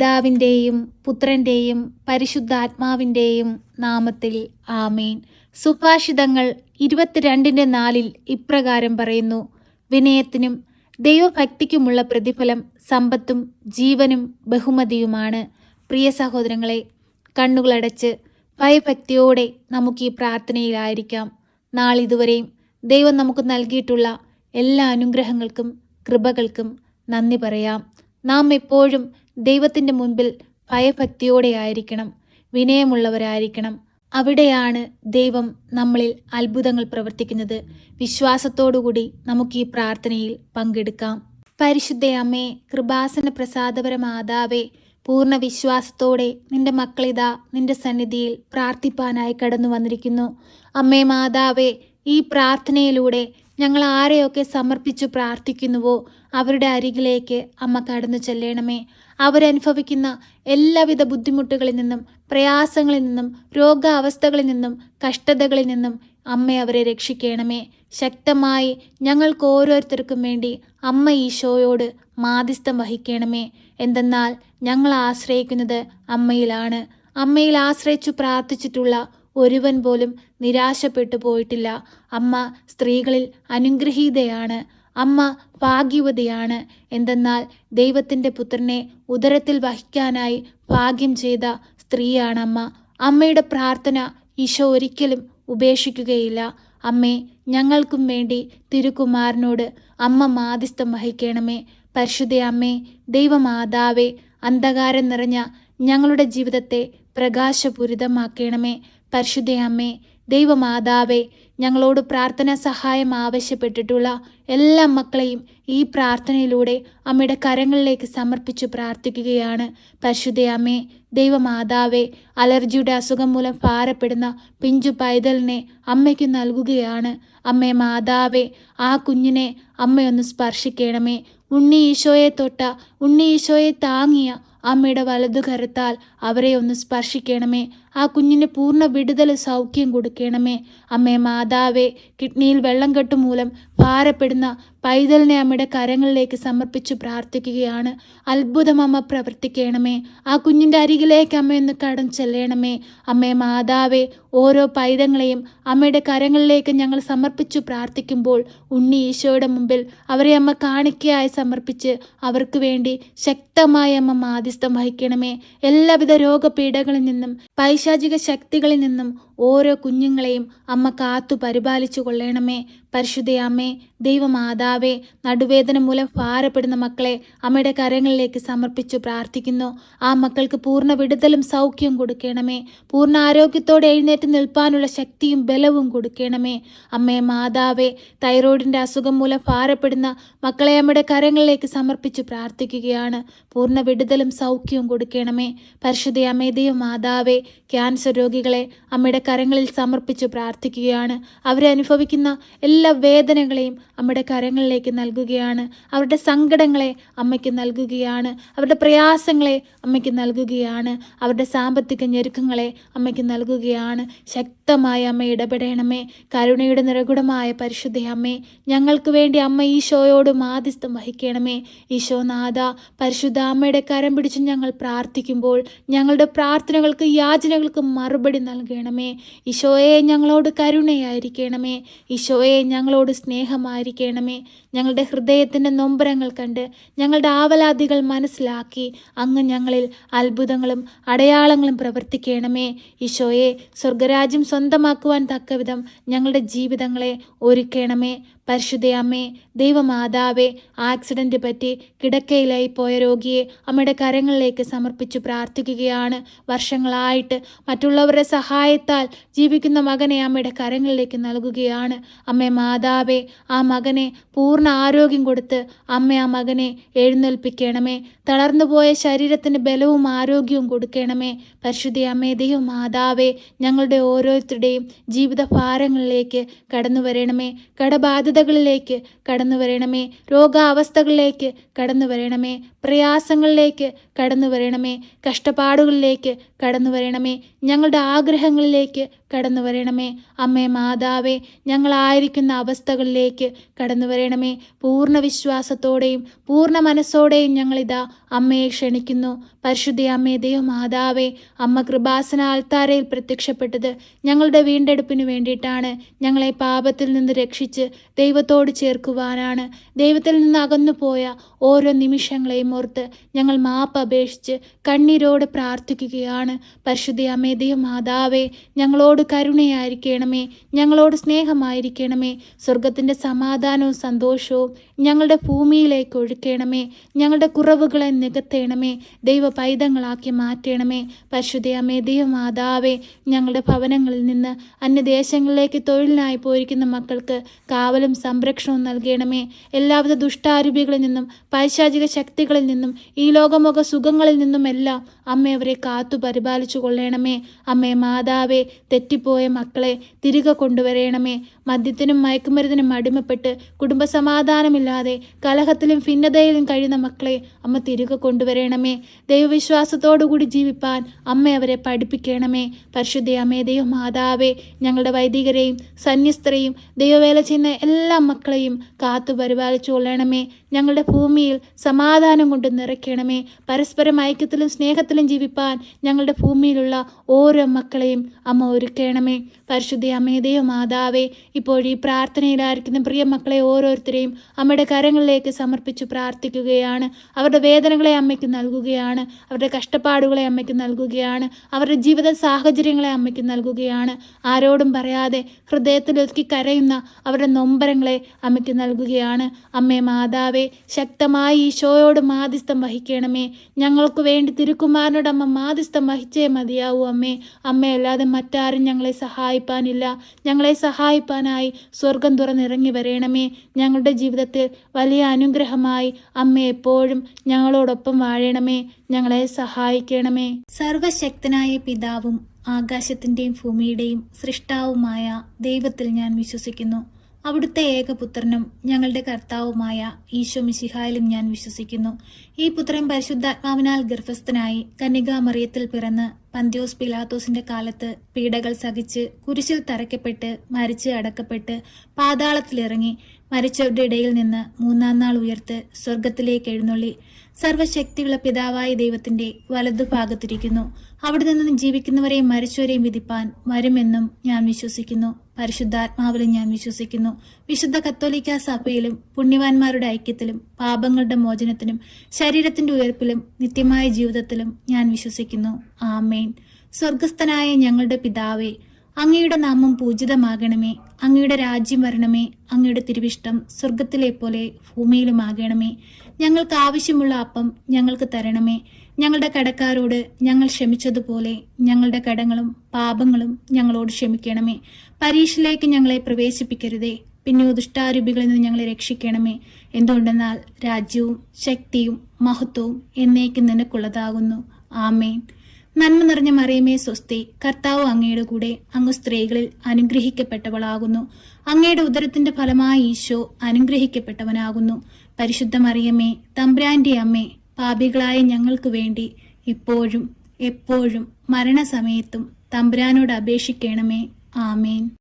പിതാവിൻ്റെയും പുത്രൻ്റെയും പരിശുദ്ധാത്മാവിൻ്റെയും നാമത്തിൽ ആമേൻ. സുഭാഷിതങ്ങൾ 22:4 ഇപ്രകാരം പറയുന്നു: വിനയത്തിനും ദൈവഭക്തിക്കുമുള്ള പ്രതിഫലം സമ്പത്തും ജീവനും ബഹുമതിയുമാണ്. പ്രിയ സഹോദരങ്ങളെ, കണ്ണുകളടച്ച് ഭയഭക്തിയോടെ നമുക്ക് ഈ പ്രാർത്ഥനയിലായിരിക്കാം. നാളിതുവരെയും ദൈവം നമുക്ക് നൽകിയിട്ടുള്ള എല്ലാ അനുഗ്രഹങ്ങൾക്കും കൃപകൾക്കും നന്ദി പറയാം. നാം എപ്പോഴും ദൈവത്തിൻ്റെ മുൻപിൽ ഭയഭക്തിയോടെ ആയിരിക്കണം, വിനയമുള്ളവരായിരിക്കണം. അവിടെയാണ് ദൈവം നമ്മളിൽ അത്ഭുതങ്ങൾ പ്രവർത്തിക്കുന്നത്. വിശ്വാസത്തോടുകൂടി നമുക്ക് ഈ പ്രാർത്ഥനയിൽ പങ്കെടുക്കാം. പരിശുദ്ധ അമ്മേ, കൃപാസന പ്രസാദപര മാതാവേ, പൂർണ്ണ വിശ്വാസത്തോടെ നിന്റെ മക്കളിതാ നിന്റെ സന്നിധിയിൽ പ്രാർത്ഥിപ്പാനായി കടന്നു വന്നിരിക്കുന്നു. അമ്മേ മാതാവേ, ഈ പ്രാർത്ഥനയിലൂടെ ഞങ്ങൾ ആരെയൊക്കെ സമർപ്പിച്ചു പ്രാർത്ഥിക്കുന്നുവോ അവരുടെ അരികിലേക്ക് അമ്മ കടന്നു ചെല്ലണമേ. അവരനുഭവിക്കുന്ന എല്ലാവിധ ബുദ്ധിമുട്ടുകളിൽ നിന്നും, പ്രയാസങ്ങളിൽ നിന്നും, രോഗാവസ്ഥകളിൽ നിന്നും, കഷ്ടതകളിൽ നിന്നും അമ്മ അവരെ രക്ഷിക്കണമേ. ശക്തമായി ഞങ്ങൾക്ക് ഓരോരുത്തർക്കും വേണ്ടി അമ്മ ഈശോയോട് മാധ്യസ്ഥം വഹിക്കണമേ. എന്തെന്നാൽ ഞങ്ങൾ ആശ്രയിക്കുന്നത് അമ്മയിലാണ്. അമ്മയിൽ ആശ്രയിച്ചു പ്രാർത്ഥിച്ചിട്ടുള്ള ഒരുവൻ പോലും നിരാശപ്പെട്ടു പോയിട്ടില്ല. അമ്മ സ്ത്രീകളിൽ അനുഗ്രഹീതയാണ്. അമ്മ ഭാഗ്യവതിയാണ്. എന്തെന്നാൽ ദൈവത്തിൻ്റെ പുത്രനെ ഉദരത്തിൽ വഹിക്കാനായി ഭാഗ്യം ചെയ്ത സ്ത്രീയാണ് അമ്മ. അമ്മയുടെ പ്രാർത്ഥന ഈശോ ഒരിക്കലും ഉപേക്ഷിക്കുകയില്ല. അമ്മേ, ഞങ്ങൾക്കും വേണ്ടി തിരുക്കുമാരനോട് അമ്മ മാധ്യസ്ഥം വഹിക്കണമേ. പരിശുദ്ധ അമ്മേ, ദൈവമാതാവേ, അന്ധകാരം നിറഞ്ഞ ഞങ്ങളുടെ ജീവിതത്തെ പ്രകാശപൂരിതമാക്കണമേ. പരിശുദ്ധ അമ്മേ, ദൈവമാതാവേ, ഞങ്ങളോട് പ്രാർത്ഥനാ സഹായം ആവശ്യപ്പെട്ടിട്ടുള്ള എല്ലാ മക്കളെയും ഈ പ്രാർത്ഥനയിലൂടെ അമ്മയുടെ കരങ്ങളിലേക്ക് സമർപ്പിച്ചു പ്രാർത്ഥിക്കുകയാണ്. പരിശുദ്ധ അമ്മേ, ദൈവമാതാവേ, അലർജിയുടെ അസുഖം മൂലം ഭാരപ്പെടുന്ന പിഞ്ചു പൈതലിനെ അമ്മയ്ക്ക് നൽകുകയാണ്. അമ്മേ മാതാവേ, ആ കുഞ്ഞിനെ അമ്മയൊന്ന് സ്പർശിക്കണമേ. ഉണ്ണി ഈശോയെ തൊട്ട, ഉണ്ണി ഈശോയെ താങ്ങിയ അമ്മയുടെ വലതുകരത്താൽ അവരെ ഒന്ന് സ്പർശിക്കണമേ. ആ കുഞ്ഞിന് പൂർണ്ണ വിടുതൽ സൗഖ്യം കൊടുക്കണമേ. അമ്മേ മാതാവേ, കിഡ്നിയിൽ വെള്ളം കെട്ട് മൂലം ഭാരപ്പെടുന്ന പൈതലിനെ അമ്മയുടെ കരങ്ങളിലേക്ക് സമർപ്പിച്ചു പ്രാർത്ഥിക്കുകയാണ്. അത്ഭുതം അമ്മ പ്രവർത്തിക്കണമേ. ആ കുഞ്ഞിൻ്റെ അരികിലേക്ക് അമ്മയൊന്ന് കടന്നു ചെല്ലണമേ. അമ്മേ മാതാവേ, ഓരോ പൈതങ്ങളെയും അമ്മയുടെ കരങ്ങളിലേക്ക് ഞങ്ങൾ സമർപ്പിച്ചു പ്രാർത്ഥിക്കുമ്പോൾ ഉണ്ണി ഈശോയുടെ മുമ്പിൽ അവരെ അമ്മ കാണിക്കയായി സമർപ്പിച്ച് അവർക്ക് വേണ്ടി ശക്തമായ അമ്മ മാധ്യസ്ഥം വഹിക്കണമേ. എല്ലാവിധ രോഗപീഠകളിൽ നിന്നും പൈശാചിക ശക്തികളിൽ നിന്നും ഓരോ കുഞ്ഞുങ്ങളെയും അമ്മ കാത്തു പരിപാലിച്ചു കൊള്ളണമേ. പരിശുദ്ധ അമ്മേ, ദൈവമാതാവേ, നടുവേദന മൂലം ഭാരപ്പെടുന്ന മക്കളെ അമ്മയുടെ കരങ്ങളിലേക്ക് സമർപ്പിച്ചു പ്രാർത്ഥിക്കുന്നു. ആ മക്കൾക്ക് പൂർണ്ണ വിടുതലും സൗഖ്യവും കൊടുക്കണമേ. പൂർണ്ണ ആരോഗ്യത്തോടെ എഴുന്നേറ്റ് നിൽപ്പാനുള്ള ശക്തിയും ബലവും കൊടുക്കണമേ. അമ്മേ മാതാവേ, തൈറോയിഡിൻ്റെ അസുഖം മൂലം ഭാരപ്പെടുന്ന മക്കളെ അമ്മയുടെ കരങ്ങളിലേക്ക് സമർപ്പിച്ചു പ്രാർത്ഥിക്കുകയാണ്. പൂർണ്ണ വിടുതലും സൗഖ്യവും കൊടുക്കണമേ. പരിശുദ്ധ അമ്മേ, ദൈവമാതാവേ, ക്യാൻസർ രോഗികളെ അമ്മയുടെ കരങ്ങളിൽ സമർപ്പിച്ചു പ്രാർത്ഥിക്കുകയാണ്. അവരെ അനുഭവിക്കുന്ന എല്ലാ വേദനകളെയും അമ്മയുടെ കരങ്ങളിലേക്ക് നൽകുകയാണ്. അവരുടെ സങ്കടങ്ങളെ അമ്മയ്ക്ക് നൽകുകയാണ്. അവരുടെ പ്രയാസങ്ങളെ അമ്മയ്ക്ക് നൽകുകയാണ്. അവരുടെ സാമ്പത്തിക ഞെരുക്കങ്ങളെ അമ്മയ്ക്ക് നൽകുകയാണ്. ശക്തമായ അമ്മ ഇടപെടണമേ. കരുണയുടെ നിറകുടമായ പരിശുദ്ധ അമ്മേ, ഞങ്ങൾക്ക് വേണ്ടി അമ്മ ഈശോയോട് മാധ്യസ്ഥം വഹിക്കണമേ. ഈശോനാഥ, പരിശുദ്ധ അമ്മയുടെ കരം പിടിച്ച് ഞങ്ങൾ പ്രാർത്ഥിക്കുമ്പോൾ ഞങ്ങളുടെ പ്രാർത്ഥനകൾക്ക് യാചനകൾക്ക് മറുപടി നൽകണമേ. ഈശോയെ, ഞങ്ങളോട് കരുണയായിരിക്കണമേ. ഈശോയെ, ഞങ്ങളോട് സ്നേഹമായിരിക്കണമേ. ഞങ്ങളുടെ ഹൃദയത്തിൻ്റെ നൊമ്പരങ്ങൾ കണ്ട് ഞങ്ങളുടെ ആവലാതികൾ മനസ്സിലാക്കി അങ്ങ് ഞങ്ങളിൽ അത്ഭുതങ്ങളും അടയാളങ്ങളും പ്രവർത്തിക്കണമേ. ഈശോയെ, സ്വർഗരാജ്യം സ്വന്തമാക്കുവാൻ തക്കവിധം ഞങ്ങളുടെ ജീവിതങ്ങളെ ഒരുക്കണമേ. പരിശുദ്ധ അമ്മേ, ദൈവമാതാവേ, ആക്സിഡൻറ്റ് പറ്റി കിടക്കയിലായി പോയ രോഗിയെ അമ്മയുടെ കരങ്ങളിലേക്ക് സമർപ്പിച്ചു പ്രാർത്ഥിക്കുകയാണ്. വർഷങ്ങളായിട്ട് മറ്റുള്ളവരുടെ സഹായത്താൽ ജീവിക്കുന്ന മകനെ അമ്മയുടെ കരങ്ങളിലേക്ക് നൽകുകയാണ്. അമ്മേ മാതാവേ, ആ മകനെ പൂർണ്ണ ആരോഗ്യം കൊടുത്ത് അമ്മ ആ മകനെ എഴുന്നേൽപ്പിക്കണമേ. തളർന്നുപോയ ശരീരത്തിന് ബലവും ആരോഗ്യവും കൊടുക്കണമേ. പരിശുദ്ധ അമ്മേ, ദൈവമാതാവേ, ഞങ്ങളുടെ ഓരോരുത്തരുടെയും ജീവിത ഭാരങ്ങളിലേക്ക് കടന്നു വരണമേ. കടബാധ്യതകളിലേക്ക് കടന്നു വരണമേ. രോഗാവസ്ഥകളിലേക്ക് കടന്നു വരണമേ. പ്രയാസങ്ങളിലേക്ക് കടന്നു വരണമേ. കഷ്ടപ്പാടുകളിലേക്ക് കടന്നു വരണമേ. ഞങ്ങളുടെ ആഗ്രഹങ്ങളിലേക്ക് കടന്നു വരണമേ. അമ്മേ മാതാവേ, ഞങ്ങളായിരിക്കുന്ന അവസ്ഥകളിലേക്ക് കടന്നു വരണമേ. പൂർണ്ണ വിശ്വാസത്തോടെയും പൂർണ്ണ മനസ്സോടെയും ഞങ്ങളിതാ അമ്മയെ ക്ഷണിക്കുന്നു. പരിശുദ്ധ അമ്മേ ദൈവമാതാവേ, അമ്മ കൃപാസന ആൾത്താരയിൽ പ്രത്യക്ഷപ്പെട്ടത് ഞങ്ങളുടെ വീണ്ടെടുപ്പിന് വേണ്ടിയിട്ടാണ്. ഞങ്ങളെ പാപത്തിൽ നിന്ന് രക്ഷിച്ച് ദൈവത്തോട് ചേർക്കുവാനാണ്. ദൈവത്തിൽ നിന്ന് അകന്നു പോയ ഓരോ നിമിഷങ്ങളെയും ഓർത്ത് ഞങ്ങൾ മാപ്പ് അപേക്ഷിച്ച് കണ്ണീരോട് പ്രാർത്ഥിക്കുകയാണ്. പരിശുദ്ധ അമ്മേ ദൈവമാതാവേ, ഞങ്ങളോട് കരുണയായിരിക്കണമേ, ഞങ്ങളോട് സ്നേഹമായിരിക്കണമേ. സ്വർഗത്തിൻ്റെ സമാധാനവും സന്തോഷവും ഞങ്ങളുടെ ഭൂമിയിലേക്ക് ഒഴുക്കണമേ. ഞങ്ങളുടെ കുറവുകളെ നികത്തേണമേ. ദൈവ പൈതങ്ങളാക്കി മാറ്റണമേ. പരിശുദ്ധ അമ്മേ ദൈവമാതാവേ, ഞങ്ങളുടെ ഭവനങ്ങളിൽ നിന്ന് അന്യദേശങ്ങളിലേക്ക് തൊഴിലിനായി പോയിരിക്കുന്ന മക്കൾക്ക് കാവലും സംരക്ഷണവും നൽകണമേ. എല്ലാവിധ ദുഷ്ടാരൂപികളിൽ നിന്നും പൈശാചിക ശക്തികളിൽ നിന്നും ഈ ലോകമുഖ സുഖങ്ങളിൽ നിന്നുമെല്ലാം അമ്മ അവരെ കാത്തു പരിപാലിച്ചു കൊള്ളണമേ. അമ്മേ മാതാവേ, തെറ്റിപ്പോയ മക്കളെ തിരികെ കൊണ്ടുവരണമേ. മദ്യത്തിനും മയക്കുമരുന്നിനും അടിമപ്പെട്ട് കുടുംബസമാധാനമില്ലാതെ കലഹത്തിലും ഭിന്നതയിലും കഴിയുന്ന മക്കളെ അമ്മ തിരികെ കൊണ്ടുവരണമേ. ദൈവവിശ്വാസത്തോടുകൂടി ജീവിപ്പാൻ അമ്മ അവരെ പഠിപ്പിക്കണമേ. പരിശുദ്ധ അമ്മേ ദൈവമാതാവേ, ഞങ്ങളുടെ വൈദികരെയും സന്യസ്തരെയും ദൈവവേല ചെയ്യുന്ന എല്ലാ മക്കളെയും കാത്തു പരിപാലിച്ചു കൊള്ളണമേ. ഞങ്ങളുടെ ഭൂമിയിൽ സമാധാനം കൊണ്ട് നിറയ്ക്കണമേ. പരസ്പരം ഐക്യത്തിലും സ്നേഹത്തിലും ജീവിപ്പാൻ ഞങ്ങളുടെ ഭൂമിയിലുള്ള ഓരോ മക്കളെയും അമ്മ ഒരുക്കണമേ. പരിശുദ്ധ അമ്മേ ദൈവമാതാവേ, ഇപ്പോഴീ പ്രാർത്ഥനയിലായിരിക്കുന്ന പ്രിയ മക്കളെ ഓരോരുത്തരെയും അമ്മയുടെ കരങ്ങളിലേക്ക് സമർപ്പിച്ചു പ്രാർത്ഥിക്കുകയാണ്. അവരുടെ വേദനകളെ അമ്മയ്ക്ക് നൽകുകയാണ്. അവരുടെ കഷ്ടപ്പാടുകളെ അമ്മയ്ക്ക് നൽകുകയാണ്. അവരുടെ ജീവിത സാഹചര്യങ്ങളെ അമ്മയ്ക്ക് നൽകുകയാണ്. ആരോടും പറയാതെ ഹൃദയത്തിലൊതുക്കി കരയുന്ന അവരുടെ നൊമ്പരങ്ങളെ അമ്മയ്ക്ക് നൽകുകയാണ്. അമ്മേ മാതാവേ, ശക്തമായി ഈശോയോട് മാധ്യസ്ഥം വഹിക്കണമേ. ഞങ്ങൾക്ക് വേണ്ടി തിരുക്കുമാരനോട് അമ്മ മാധ്യസ്ഥം വഹിച്ചേ മതിയാവൂ അമ്മേ. അമ്മയല്ലാതെ മറ്റാരും ഞങ്ങളെ സഹായിപ്പാനില്ല. ഞങ്ങളെ സഹായിപ്പാനായി സ്വർഗം തുറന്നിറങ്ങി വരണമേ. ഞങ്ങളുടെ ജീവിതത്തിൽ വലിയ അനുഗ്രഹമായി അമ്മ എപ്പോഴും ഞങ്ങളോടൊപ്പം വാഴണമേ. ഞങ്ങളെ സഹായിക്കണമേ. സർവശക്തനായ പിതാവും ആകാശത്തിൻ്റെയും ഭൂമിയുടെയും സൃഷ്ടാവുമായ ദൈവത്തിൽ ഞാൻ വിശ്വസിക്കുന്നു. അവിടുത്തെ ഏകപുത്രനും ഞങ്ങളുടെ കർത്താവുമായ ഈശോ മിശിഹായിലും ഞാൻ വിശ്വസിക്കുന്നു. ഈ പുത്രൻ പരിശുദ്ധാത്മാവിനാൽ ഗർഭസ്ഥനായി കന്യകാമറിയത്തിൽ പിറന്ന് പന്ത്യോസ് പിലാത്തോസിന്റെ കാലത്ത് പീഡകൾ സഹിച്ച് കുരിശിൽ തറയ്ക്കപ്പെട്ട് മരിച്ച് അടക്കപ്പെട്ട് പാതാളത്തിലിറങ്ങി മരിച്ചവരുടെ ഇടയിൽ നിന്ന് മൂന്നാം നാൾ ഉയർത്ത് സ്വർഗത്തിലേക്ക് എഴുന്നള്ളി സർവശക്തിയുള്ള പിതാവായ ദൈവത്തിന്റെ വലതുഭാഗത്തിരിക്കുന്നു. അവിടെ നിന്ന് ജീവിക്കുന്നവരെയും മരിച്ചവരെയും വിധിപ്പാൻ വരുമെന്നും ഞാൻ വിശ്വസിക്കുന്നു. പരിശുദ്ധാത്മാവിലും ഞാൻ വിശ്വസിക്കുന്നു. വിശുദ്ധ കത്തോലിക്ക സഭയിലും പുണ്യവാന്മാരുടെ ഐക്യത്തിലും പാപങ്ങളുടെ മോചനത്തിനും ശരീരത്തിന്റെ ഉയർപ്പിലും നിത്യമായ ജീവിതത്തിലും ഞാൻ വിശ്വസിക്കുന്നു. ആമേൻ. സ്വർഗസ്ഥനായ ഞങ്ങളുടെ പിതാവേ, അങ്ങയുടെ നാമം പൂജിതമാകണമേ. അങ്ങയുടെ രാജ്യം വരണമേ. അങ്ങയുടെ തിരുവിഷ്ടം സ്വർഗത്തിലെ പോലെ ഭൂമിയിലുമാകണമേ. ഞങ്ങൾക്ക് ആവശ്യമുള്ള അപ്പം ഞങ്ങൾക്ക് തരണമേ. ഞങ്ങളുടെ കടക്കാരോട് ഞങ്ങൾ ക്ഷമിച്ചതുപോലെ ഞങ്ങളുടെ കടങ്ങളും പാപങ്ങളും ഞങ്ങളോട് ക്ഷമിക്കണമേ. പരീക്ഷയിലേക്ക് ഞങ്ങളെ പ്രവേശിപ്പിക്കരുതേ, പിന്നെ ദുഷ്ടാരൂപികളിൽ നിന്ന് ഞങ്ങളെ രക്ഷിക്കണമേ. എന്തുകൊണ്ടെന്നാൽ രാജ്യവും ശക്തിയും മഹത്വവും എന്നേക്കും നിനക്കുള്ളതാകുന്നു. ആമേൻ. നന്മ നിറഞ്ഞ മറിയമേ സ്വസ്തി, കർത്താവ് അങ്ങയുടെ കൂടെ, അങ്ങ് സ്ത്രീകളിൽ അനുഗ്രഹിക്കപ്പെട്ടവളാകുന്നു. അങ്ങയുടെ ഉദരത്തിന്റെ ഫലമായ ഈശോ അനുഗ്രഹിക്കപ്പെട്ടവനാകുന്നു. പരിശുദ്ധ മറിയമേ, തമ്പുരാന്റെ അമ്മേ, പാപികളായ ഞങ്ങൾക്ക് വേണ്ടി ഇപ്പോഴും എപ്പോഴും മരണസമയത്തും തമ്പുരാനോട് അപേക്ഷിക്കണമേ. ആമേൻ.